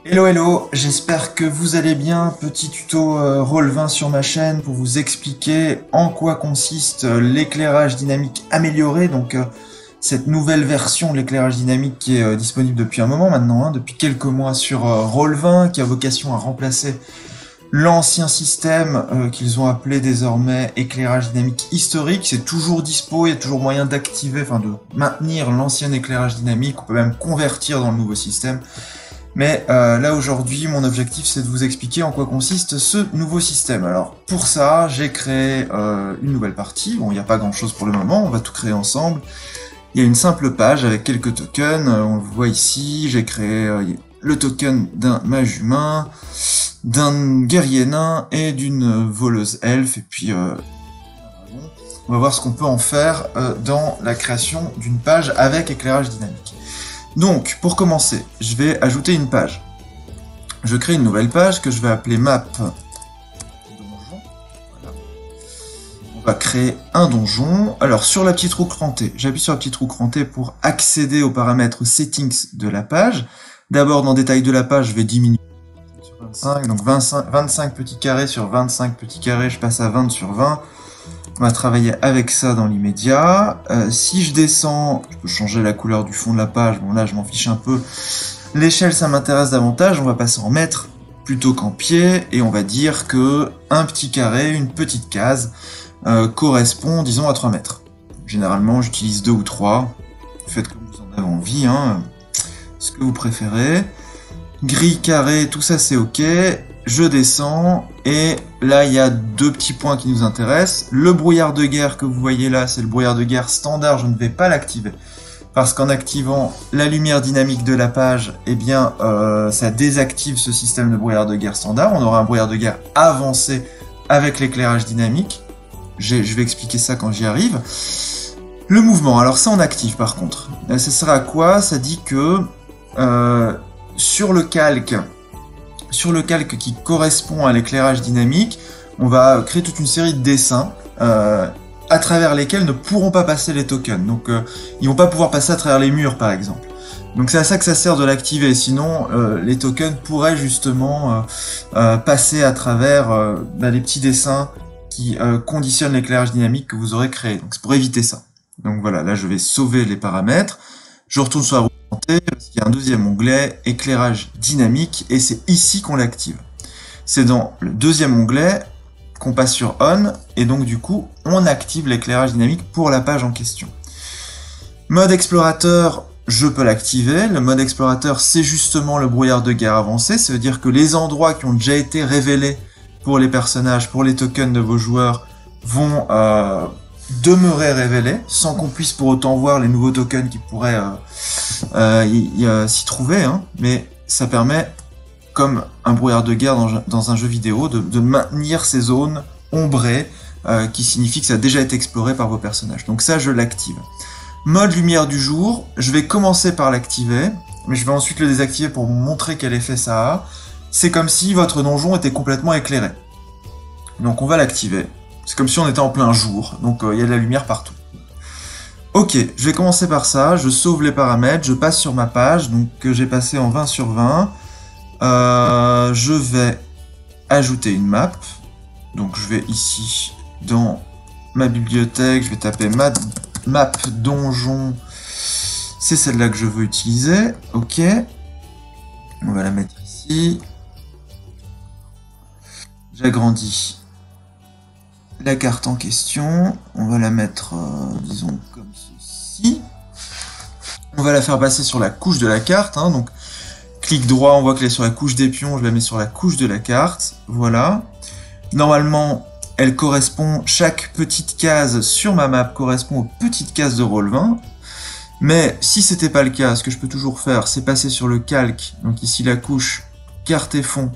Hello hello, j'espère que vous allez bien. Petit tuto Roll20 sur ma chaîne pour vous expliquer en quoi consiste l'éclairage dynamique amélioré. Cette nouvelle version de l'éclairage dynamique qui est disponible depuis un moment maintenant, depuis quelques mois sur Roll20, qui a vocation à remplacer l'ancien système qu'ils ont appelé désormais éclairage dynamique historique. C'est toujours dispo, il y a toujours moyen d'activer, enfin de maintenir l'ancien éclairage dynamique, on peut même convertir dans le nouveau système. Mais là aujourd'hui, mon objectif c'est de vous expliquer en quoi consiste ce nouveau système. Alors pour ça, j'ai créé une nouvelle partie. Bon, il n'y a pas grand chose pour le moment, on va tout créer ensemble. Il y a une simple page avec quelques tokens, on le voit ici, j'ai créé le token d'un mage humain, d'un guerrier nain et d'une voleuse elfe, et puis on va voir ce qu'on peut en faire dans la création d'une page avec éclairage dynamique. Donc, pour commencer, je vais ajouter une page. Je crée une nouvelle page que je vais appeler map donjon. Voilà. On va créer un donjon. Alors, sur la petite roue crantée, j'appuie sur la petite roue crantée pour accéder aux paramètres settings de la page. D'abord, dans détail de la page, je vais diminuer sur 25, donc 25 petits carrés sur 25 petits carrés, je passe à 20 sur 20. On va travailler avec ça dans l'immédiat. Si je descends, je peux changer la couleur du fond de la page. Bon là, je m'en fiche un peu. L'échelle, ça m'intéresse davantage. On va passer en mètres plutôt qu'en pieds. Et on va dire que un petit carré, une petite case, correspond, disons, à 3 mètres. Généralement, j'utilise 2 ou 3. Faites comme vous en avez envie, hein. Ce que vous préférez. Gris, carré, tout ça, c'est OK. Je descends, et là, il y a 2 petits points qui nous intéressent. Le brouillard de guerre que vous voyez là, c'est le brouillard de guerre standard, je ne vais pas l'activer. Parce qu'en activant la lumière dynamique de la page, eh bien, ça désactive ce système de brouillard de guerre standard. On aura un brouillard de guerre avancé avec l'éclairage dynamique. Je vais expliquer ça quand j'y arrive. Le mouvement, alors ça on active par contre. Ça sert à quoi? Ça dit que sur le calque qui correspond à l'éclairage dynamique, on va créer toute une série de dessins à travers lesquels ne pourront pas passer les tokens. Donc ils vont pas pouvoir passer à travers les murs par exemple. Donc c'est à ça que ça sert de l'activer, sinon les tokens pourraient justement passer à travers les petits dessins qui conditionnent l'éclairage dynamique que vous aurez créé. Donc c'est pour éviter ça. Donc voilà, là je vais sauver les paramètres, je retourne sur la roue parce qu'il y a un deuxième onglet, éclairage dynamique, et c'est ici qu'on l'active. C'est dans le deuxième onglet qu'on passe sur on, et donc du coup, on active l'éclairage dynamique pour la page en question. Mode explorateur, je peux l'activer. Le mode explorateur, c'est justement le brouillard de guerre avancé, ça veut dire que les endroits qui ont déjà été révélés pour les personnages, pour les tokens de vos joueurs, vont demeurer révélés, sans qu'on puisse pour autant voir les nouveaux tokens qui pourraient s'y trouver, hein, mais ça permet, comme un brouillard de guerre dans un jeu vidéo, de maintenir ces zones ombrées, qui signifie que ça a déjà été exploré par vos personnages. Donc ça, je l'active. Mode lumière du jour, je vais commencer par l'activer, mais je vais ensuite le désactiver pour vous montrer quel effet ça a. C'est comme si votre donjon était complètement éclairé. Donc on va l'activer. C'est comme si on était en plein jour, donc il y a de la lumière partout. Ok, je vais commencer par ça, je sauve les paramètres, je passe sur ma page, donc que j'ai passé en 20 sur 20. Je vais ajouter une map, donc je vais ici dans ma bibliothèque, je vais taper map donjon, c'est celle-là que je veux utiliser, ok. On va la mettre ici. J'agrandis la carte en question, on va la mettre, disons, comme ceci. On va la faire passer sur la couche de la carte, hein, donc clic droit, on voit qu'elle est sur la couche des pions, je la mets sur la couche de la carte, voilà. Normalement, elle correspond, chaque petite case sur ma map correspond aux petites cases de Roll20, mais si c'était pas le cas, ce que je peux toujours faire, c'est passer sur le calque, donc ici la couche, carte et fond,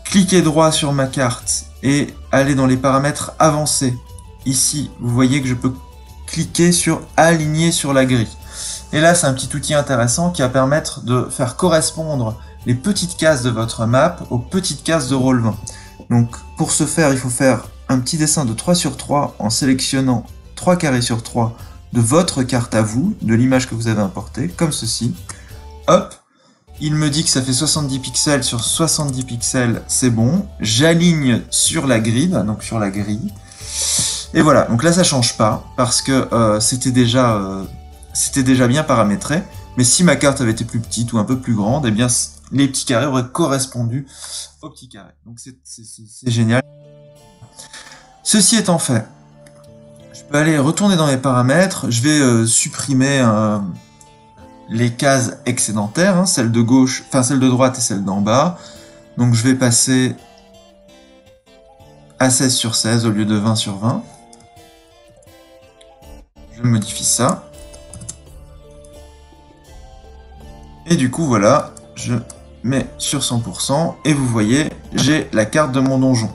cliquer droit sur ma carte, et aller dans les paramètres avancés. Ici, vous voyez que je peux cliquer sur aligner sur la grille. Et là, c'est un petit outil intéressant qui va permettre de faire correspondre les petites cases de votre map aux petites cases de Roll20. Donc, pour ce faire, il faut faire un petit dessin de 3 sur 3 en sélectionnant 3 carrés sur 3 de votre carte à vous, de l'image que vous avez importée, comme ceci. Hop, Il me dit que ça fait 70 pixels sur 70 pixels, c'est bon. J'aligne sur la grid, donc sur la grille. Et voilà, donc là ça change pas, parce que c'était déjà bien paramétré. Mais si ma carte avait été plus petite ou un peu plus grande, eh bien les petits carrés auraient correspondu aux petits carrés. Donc c'est génial. Ceci étant fait, je peux aller retourner dans mes paramètres, je vais supprimer les cases excédentaires, hein, celle de gauche, enfin celle de droite et celle d'en bas. Donc je vais passer à 16 sur 16 au lieu de 20 sur 20. Je modifie ça. Et du coup voilà, je mets sur 100% et vous voyez, j'ai la carte de mon donjon.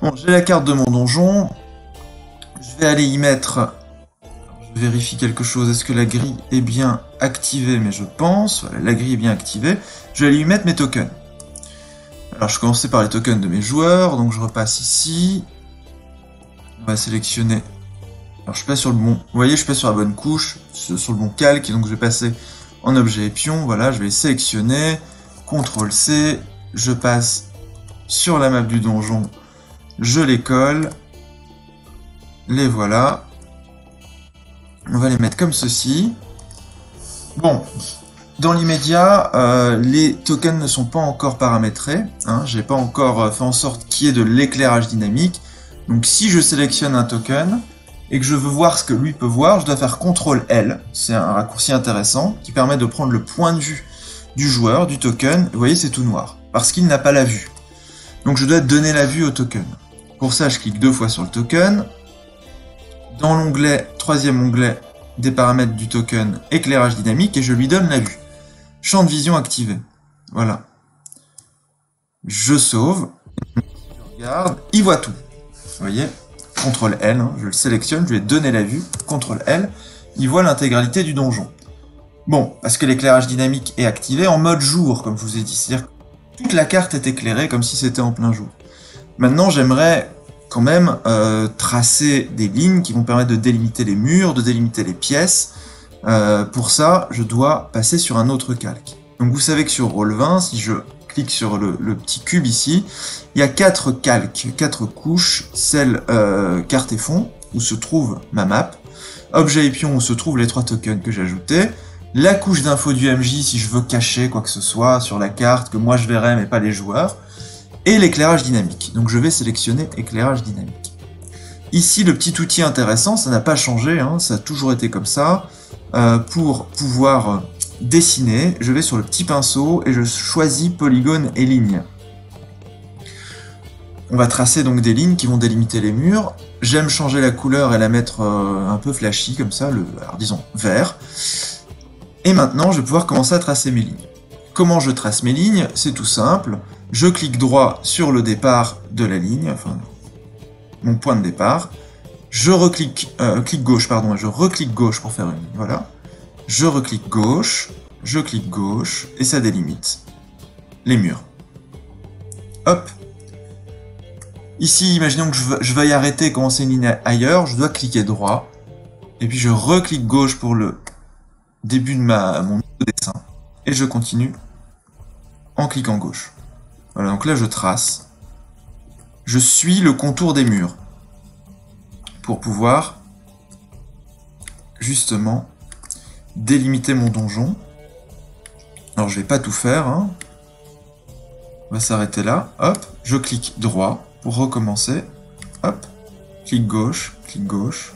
Bon, j'ai la carte de mon donjon. Je vais aller y mettre... Je vérifie quelque chose. Est-ce que la grille est bien activée? Mais je pense. Voilà, la grille est bien activée. Je vais aller y mettre mes tokens. Alors, je commençais par les tokens de mes joueurs. Donc, je repasse ici. On va sélectionner... Alors, je passe sur le bon... Vous voyez, je passe sur la bonne couche, sur le bon calque. Et donc, je vais passer en objet et pion. Voilà, je vais sélectionner. CTRL-C. Je passe sur la map du donjon. Je les colle. Les voilà. On va les mettre comme ceci. Bon, dans l'immédiat, les tokens ne sont pas encore paramétrés. Hein, j'ai pas encore fait en sorte qu'il y ait de l'éclairage dynamique. Donc si je sélectionne un token et que je veux voir ce que lui peut voir, je dois faire CTRL-L. C'est un raccourci intéressant qui permet de prendre le point de vue du joueur, du token. Vous voyez, c'est tout noir parce qu'il n'a pas la vue. Donc je dois donner la vue au token. Pour ça, je clique 2 fois sur le token. Dans l'onglet, troisième onglet des paramètres du token, éclairage dynamique, et je lui donne la vue. Champ de vision activé. Voilà. Je sauve. Je regarde. Il voit tout. Vous voyez, CTRL-L, hein, je le sélectionne, je lui ai donné la vue. CTRL-L. Il voit l'intégralité du donjon. Bon, parce que l'éclairage dynamique est activé en mode jour, comme je vous ai dit. C'est-à-dire que toute la carte est éclairée comme si c'était en plein jour. Maintenant, j'aimerais quand même tracer des lignes qui vont permettre de délimiter les murs, de délimiter les pièces. Pour ça, je dois passer sur un autre calque. Donc vous savez que sur Roll20, si je clique sur le petit cube ici, il y a 4 calques, 4 couches, celle carte et fond, où se trouve ma map, objet et pion, où se trouvent les 3 tokens que j'ai ajoutés, la couche d'info du MJ si je veux cacher quoi que ce soit sur la carte, que moi je verrai mais pas les joueurs, et l'éclairage dynamique. Donc je vais sélectionner éclairage dynamique. Ici, le petit outil intéressant, ça n'a pas changé, hein, ça a toujours été comme ça. Pour pouvoir dessiner, je vais sur le petit pinceau et je choisis polygone et ligne. On va tracer donc des lignes qui vont délimiter les murs. J'aime changer la couleur et la mettre un peu flashy, comme ça, alors disons vert. Et maintenant, je vais pouvoir commencer à tracer mes lignes. Comment je trace mes lignes? C'est tout simple. Je clique droit sur le départ de la ligne, enfin mon point de départ. Je reclique, clic gauche, pardon, et je reclique gauche pour faire une ligne, voilà. Je reclique gauche, je clique gauche, et ça délimite les murs. Hop. Ici, imaginons que je veuille arrêter et commencer une ligne ailleurs, je dois cliquer droit, et puis je reclique gauche pour le début de mon dessin, et je continue en cliquant gauche. Voilà, donc là je trace. Je suis le contour des murs pour pouvoir justement délimiter mon donjon. Alors je vais pas tout faire, hein. On va s'arrêter là. Hop, je clique droit pour recommencer. Hop, clic gauche, clic gauche.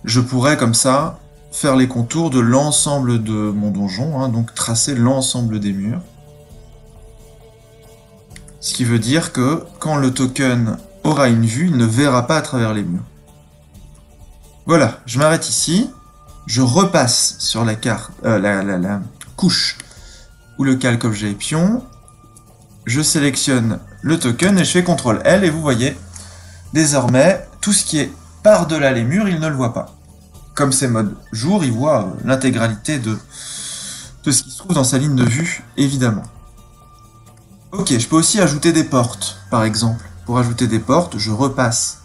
Je pourrais comme ça faire les contours de l'ensemble de mon donjon, hein, donc tracer l'ensemble des murs. Ce qui veut dire que quand le token aura une vue, il ne verra pas à travers les murs. Voilà, je m'arrête ici, je repasse sur la carte, la couche où le calque objet et pion, je sélectionne le token et je fais CTRL-L et vous voyez, désormais, tout ce qui est par-delà les murs, il ne le voit pas. Comme c'est mode jour, il voit l'intégralité de ce qui se trouve dans sa ligne de vue, évidemment. Ok, je peux aussi ajouter des portes, par exemple. Pour ajouter des portes, je repasse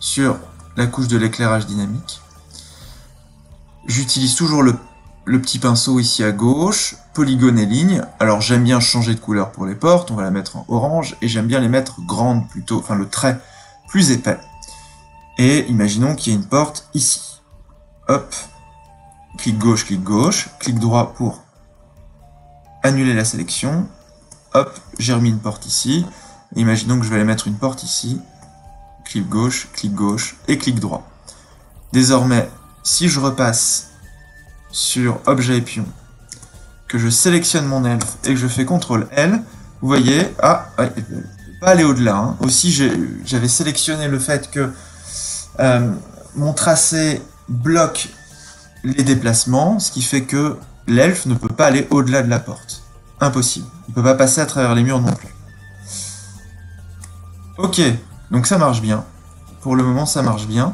sur la couche de l'éclairage dynamique. J'utilise toujours le le petit pinceau ici à gauche, polygone et ligne. Alors j'aime bien changer de couleur pour les portes, on va la mettre en orange, et j'aime bien les mettre grandes plutôt, enfin le trait plus épais. Et imaginons qu'il y ait une porte ici. Hop, clic gauche, clic droit pour annuler la sélection. Hop, j'ai remis une porte ici. Et imaginons que je vais aller mettre une porte ici. Clic gauche et clic droit. Désormais, si je repasse sur objet et pion, que je sélectionne mon elfe et que je fais CTRL L, vous voyez, ah, ouais, elle ne peut pas aller au-delà. Hein. Aussi, j'avais sélectionné le fait que mon tracé bloque les déplacements, ce qui fait que l'elfe ne peut pas aller au-delà de la porte. Impossible. Il ne peut pas passer à travers les murs non plus. Ok, donc ça marche bien. Pour le moment, ça marche bien.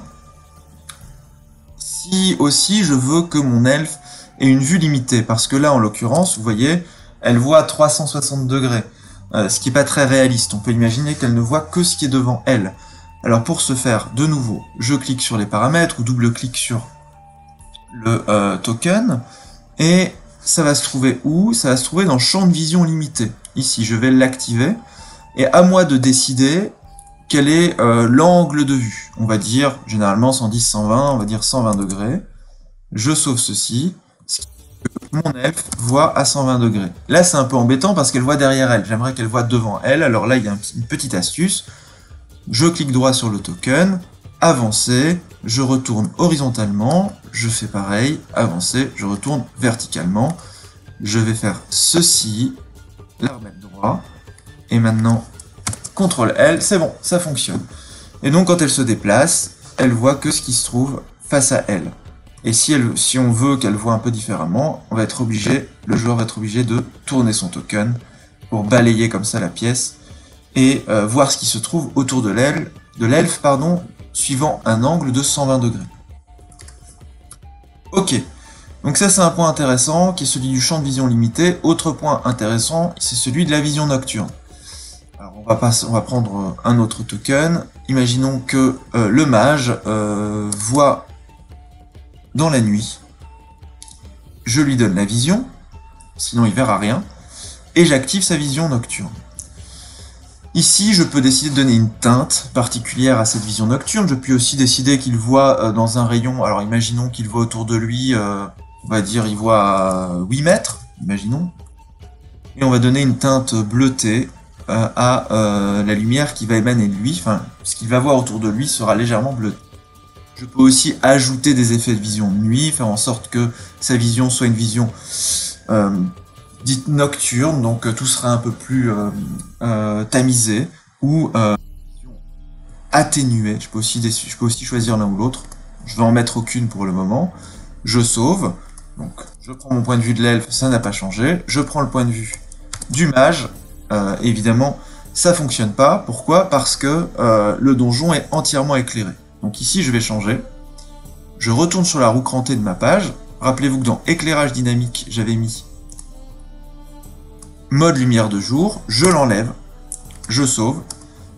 Si aussi je veux que mon elfe ait une vue limitée, parce que là, en l'occurrence, vous voyez, elle voit à 360 degrés, ce qui n'est pas très réaliste. On peut imaginer qu'elle ne voit que ce qui est devant elle. Alors pour ce faire, de nouveau, je clique sur les paramètres ou double-clique sur le token, et ça va se trouver où? Ça va se trouver dans champ de vision limité. Ici, je vais l'activer, et à moi de décider quel est l'angle de vue. On va dire, généralement 110, 120, on va dire 120 degrés. Je sauve ceci, ce qui fait que mon elfe voit à 120 degrés. Là, c'est un peu embêtant parce qu'elle voit derrière elle. J'aimerais qu'elle voit devant elle. Alors là, il y a une petite astuce. Je clique droit sur le token, avancer, je retourne horizontalement, je fais pareil, avancer, je retourne verticalement. Je vais faire ceci, la remettre droit, et maintenant, CTRL L, c'est bon, ça fonctionne. Et donc quand elle se déplace, elle voit que ce qui se trouve face à elle. Et si on veut qu'elle voit un peu différemment, le joueur va être obligé de tourner son token pour balayer comme ça la pièce et voir ce qui se trouve autour de l'elfe, suivant un angle de 120 degrés. Ok, donc ça c'est un point intéressant qui est celui du champ de vision limité. Autre point intéressant, c'est celui de la vision nocturne. Alors on va prendre un autre token. Imaginons que le mage voit dans la nuit. Je lui donne la vision, sinon il verra rien, et j'active sa vision nocturne. Ici, je peux décider de donner une teinte particulière à cette vision nocturne. Je peux aussi décider qu'il voit dans un rayon, alors imaginons qu'il voit autour de lui, on va dire il voit à 8 mètres, imaginons, et on va donner une teinte bleutée à la lumière qui va émaner de lui, enfin, ce qu'il va voir autour de lui sera légèrement bleuté. Je peux aussi ajouter des effets de vision de nuit, faire en sorte que sa vision soit une vision dite nocturne, donc tout sera un peu plus tamisé, ou atténué. Je peux aussi choisir l'un ou l'autre. Je vais en mettre aucune pour le moment. Je sauve. Donc je prends mon point de vue de l'elfe, ça n'a pas changé. Je prends le point de vue du mage. Évidemment, ça fonctionne pas. Pourquoi? Parce que le donjon est entièrement éclairé. Donc ici, je vais changer. Je retourne sur la roue crantée de ma page. Rappelez-vous que dans éclairage dynamique, j'avais mis mode lumière de jour. Je l'enlève. Je sauve.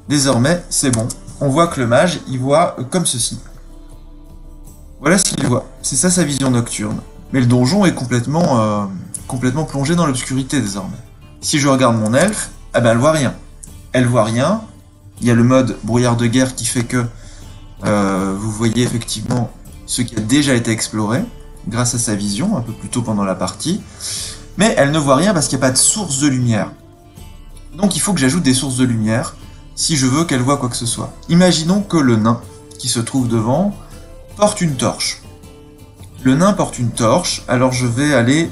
Désormais, c'est bon. On voit que le mage, il voit comme ceci. Voilà ce qu'il voit. C'est ça sa vision nocturne. Mais le donjon est complètement plongé dans l'obscurité désormais. Si je regarde mon elfe, eh ben elle voit rien. Elle voit rien. Il y a le mode brouillard de guerre qui fait que vous voyez effectivement ce qui a déjà été exploré grâce à sa vision, un peu plus tôt pendant la partie. Mais elle ne voit rien parce qu'il n'y a pas de source de lumière. Donc il faut que j'ajoute des sources de lumière si je veux qu'elle voit quoi que ce soit. Imaginons que le nain qui se trouve devant porte une torche. Le nain porte une torche, alors je vais aller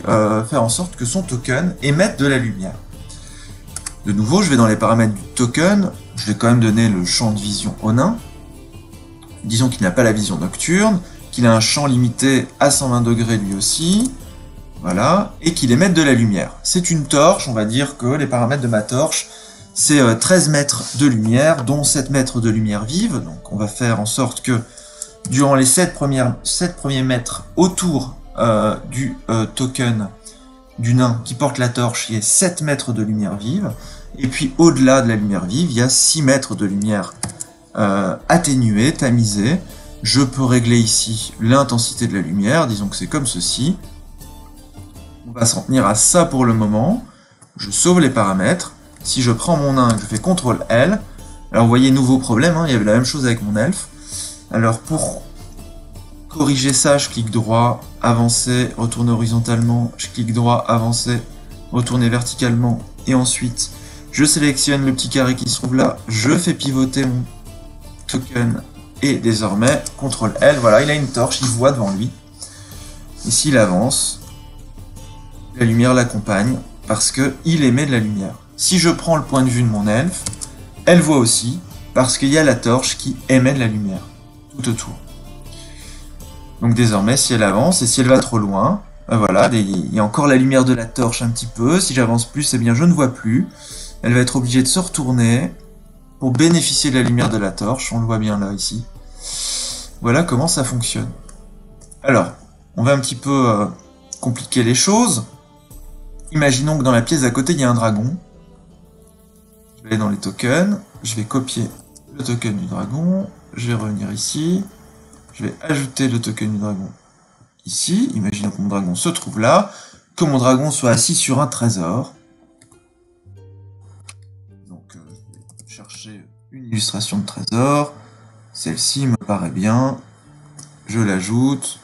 faire en sorte que son token émette de la lumière. De nouveau, je vais dans les paramètres du token, je vais quand même donner le champ de vision au nain. Disons qu'il n'a pas la vision nocturne, qu'il a un champ limité à 120 degrés lui aussi, voilà, et qu'il émette de la lumière. C'est une torche, on va dire que les paramètres de ma torche, c'est 13 mètres de lumière, dont 7 mètres de lumière vive, donc on va faire en sorte que durant les 7 premiers mètres autour du token du nain qui porte la torche, il y a 7 mètres de lumière vive, et puis au-delà de la lumière vive, il y a 6 mètres de lumière atténuée, tamisée. Je peux régler ici l'intensité de la lumière, disons que c'est comme ceci. On va s'en tenir à ça pour le moment. Je sauve les paramètres. Si je prends mon ing, je fais CTRL-L. Alors vous voyez, nouveau problème, hein, il y avait la même chose avec mon elfe. Alors pour corriger ça, je clique droit, avancer, retourner horizontalement, je clique droit, avancer, retourner verticalement, et ensuite je sélectionne le petit carré qui se trouve là, je fais pivoter mon token, et désormais, CTRL-L, voilà, il a une torche, il voit devant lui. Et s'il avance, la lumière l'accompagne, parce qu'il émet de la lumière. Si je prends le point de vue de mon elfe, elle voit aussi, parce qu'il y a la torche qui émet de la lumière, tout autour. Donc désormais, si elle avance, et si elle va trop loin, ben voilà, il y a encore la lumière de la torche un petit peu, si j'avance plus, eh bien je ne vois plus. Elle va être obligée de se retourner pour bénéficier de la lumière de la torche, on le voit bien là, ici. Voilà comment ça fonctionne. Alors, on va un petit peu compliquer les choses. Imaginons que dans la pièce d'à côté, il y a un dragon. Je vais aller dans les tokens, je vais copier le token du dragon, je vais revenir ici, je vais ajouter le token du dragon ici, imaginons que mon dragon se trouve là, que mon dragon soit assis sur un trésor. Donc je vais chercher une illustration de trésor, celle-ci me paraît bien, je l'ajoute,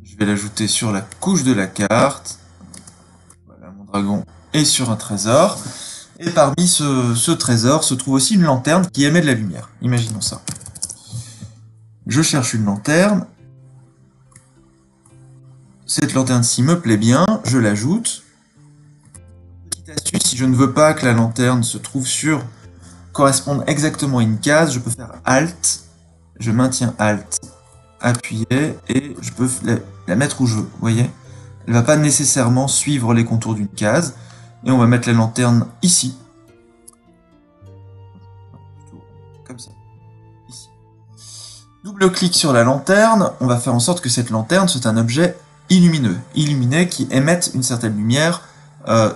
je vais l'ajouter sur la couche de la carte. Mon dragon est sur un trésor, et parmi ce trésor se trouve aussi une lanterne qui émet de la lumière. Imaginons ça. Je cherche une lanterne. Cette lanterne-ci me plaît bien, je l'ajoute. Petite astuce, si je ne veux pas que la lanterne se trouve corresponde exactement à une case, je peux faire Alt, je maintiens Alt, appuyer, et je peux la mettre où je veux, vous voyez ? Elle ne va pas nécessairement suivre les contours d'une case. Et on va mettre la lanterne ici. Comme ça. Ici. Double-clic sur la lanterne. On va faire en sorte que cette lanterne soit un objet illumineux. Illuminé qui émette une certaine lumière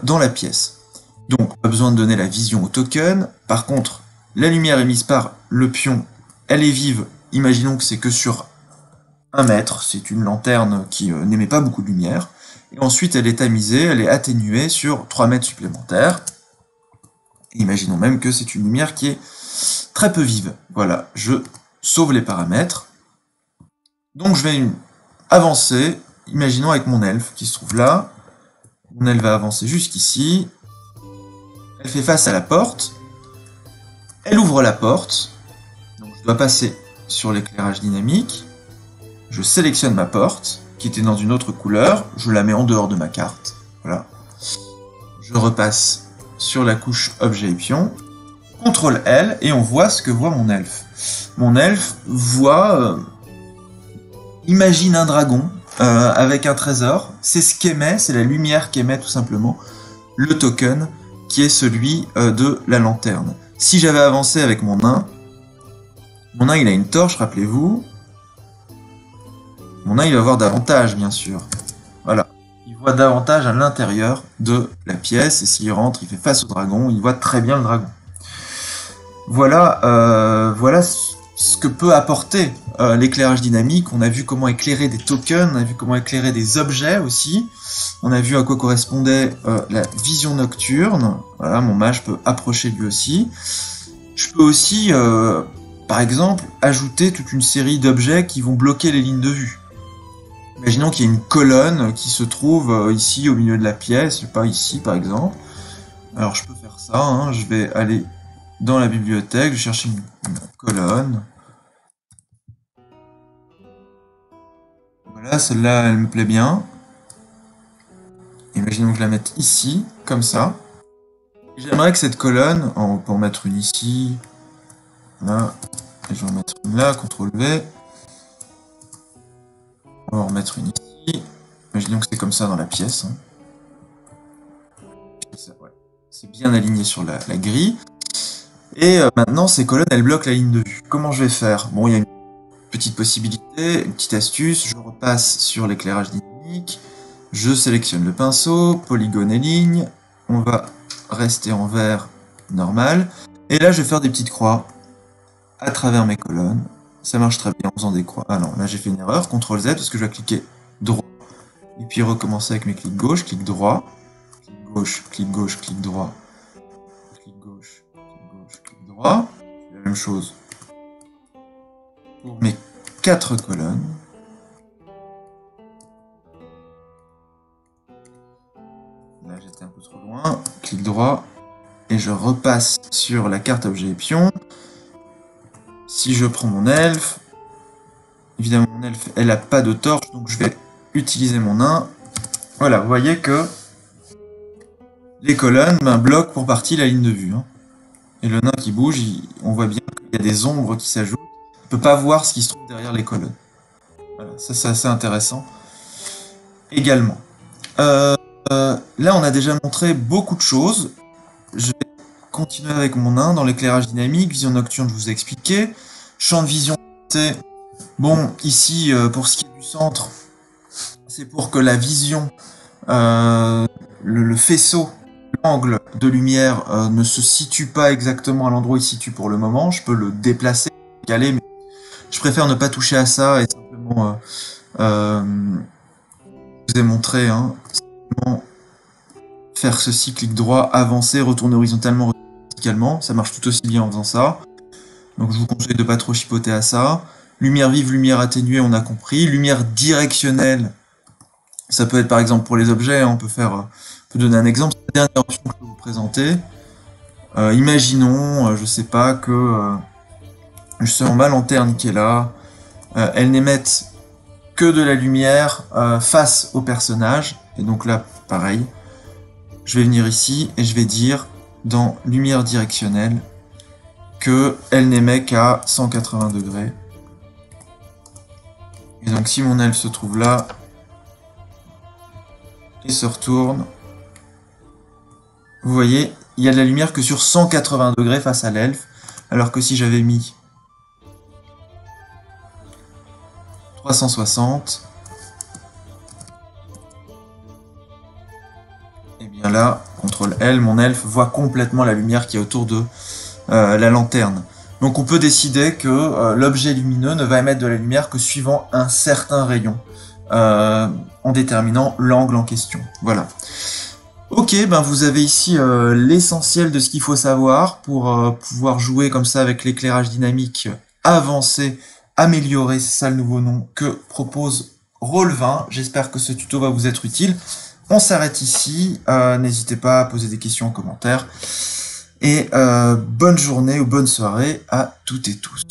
dans la pièce. Donc, pas besoin de donner la vision au token. Par contre, la lumière émise par le pion, elle est vive. Imaginons que c'est que sur 1 mètre. C'est une lanterne qui n'émet pas beaucoup de lumière. Et ensuite, elle est tamisée, elle est atténuée sur 3 mètres supplémentaires. Et imaginons même que c'est une lumière qui est très peu vive. Voilà, je sauve les paramètres. Donc je vais avancer, imaginons avec mon elfe qui se trouve là. Mon elfe va avancer jusqu'ici. Elle fait face à la porte. Elle ouvre la porte. Donc je dois passer sur l'éclairage dynamique. Je sélectionne ma porte, qui était dans une autre couleur, je la mets en dehors de ma carte, voilà. Je repasse sur la couche objet et pion, CTRL-L, et on voit ce que voit mon elfe. Mon elfe voit, imagine un dragon avec un trésor, c'est ce qu'émet, c'est la lumière qu'émet tout simplement le token, qui est celui de la lanterne. Si j'avais avancé avec mon nain il a une torche, rappelez-vous. Mon nain, il va voir davantage, bien sûr. Voilà. Il voit davantage à l'intérieur de la pièce, et s'il rentre, il fait face au dragon, il voit très bien le dragon. Voilà, voilà ce que peut apporter l'éclairage dynamique. On a vu comment éclairer des tokens, on a vu comment éclairer des objets aussi. On a vu à quoi correspondait la vision nocturne. Voilà, mon mage peut approcher lui aussi. Je peux aussi, par exemple, ajouter toute une série d'objets qui vont bloquer les lignes de vue. Imaginons qu'il y a une colonne qui se trouve ici au milieu de la pièce, je sais pas, ici par exemple. Alors je peux faire ça, hein, je vais aller dans la bibliothèque, je cherche une colonne. Voilà, celle-là elle me plaît bien. Imaginons que je la mette ici, comme ça. J'aimerais que cette colonne, on peut en mettre une ici, là, et je vais en mettre une là, CTRL-V. On va en remettre une ici. Imaginons que c'est comme ça dans la pièce. Ouais. C'est bien aligné sur la grille. Et maintenant, ces colonnes, elles bloquent la ligne de vue. Comment je vais faire? Bon, il y a une petite possibilité, une petite astuce. Je repasse sur l'éclairage dynamique. Je sélectionne le pinceau, polygone et ligne. On va rester en vert normal. Et là, je vais faire des petites croix à travers mes colonnes. Ça marche très bien en faisant des croix. Ah non, là j'ai fait une erreur. CTRL Z parce que je vais cliquer droit. Et puis recommencer avec mes clics gauche, clic droit, clic gauche, clic gauche, clic droit, clic gauche, clic gauche, clic droit. La même chose pour mes 4 colonnes. Là j'étais un peu trop loin. Clic droit. Et je repasse sur la carte objet pion. Si je prends mon elfe, évidemment mon elfe elle a pas de torche, donc je vais utiliser mon nain. Voilà, vous voyez que les colonnes bloquent pour partie la ligne de vue. Hein. Et le nain qui bouge, on voit bien qu'il y a des ombres qui s'ajoutent. On ne peut pas voir ce qui se trouve derrière les colonnes. Voilà, ça c'est assez intéressant. Également. Là on a déjà montré beaucoup de choses. Je vais continuer avec mon nain dans l'éclairage dynamique, vision nocturne je vous ai expliqué. Champ de vision, bon ici pour ce qui est du centre, c'est pour que la vision, le faisceau, l'angle de lumière ne se situe pas exactement à l'endroit où il se situe pour le moment. Je peux le déplacer, caler, mais je préfère ne pas toucher à ça et simplement je vous ai montré, hein, simplement faire ceci, clic droit, avancer, retourner horizontalement, verticalement, ça marche tout aussi bien en faisant ça. Donc je vous conseille de pas trop chipoter à ça. Lumière vive, lumière atténuée, on a compris. Lumière directionnelle, ça peut être par exemple pour les objets, hein, on peut donner un exemple. C'est la dernière option que je peux vous présenter. Imaginons, je sais pas, que justement ma lanterne qui est là, elle n'émette que de la lumière face au personnage. Et donc là, pareil, je vais venir ici et je vais dire dans lumière directionnelle qu'elle n'émet qu'à 180 degrés. Et donc si mon elfe se trouve là, il se retourne, vous voyez, il y a de la lumière que sur 180 degrés face à l'elfe, alors que si j'avais mis 360, et bien là, CTRL L, mon elfe voit complètement la lumière qui est autour de la lanterne. Donc on peut décider que l'objet lumineux ne va émettre de la lumière que suivant un certain rayon, en déterminant l'angle en question. Voilà. Ok, ben vous avez ici l'essentiel de ce qu'il faut savoir pour pouvoir jouer comme ça avec l'éclairage dynamique avancé, amélioré, c'est ça le nouveau nom que propose Roll20. J'espère que ce tuto va vous être utile. On s'arrête ici, n'hésitez pas à poser des questions en commentaire. Et bonne journée ou bonne soirée à toutes et tous.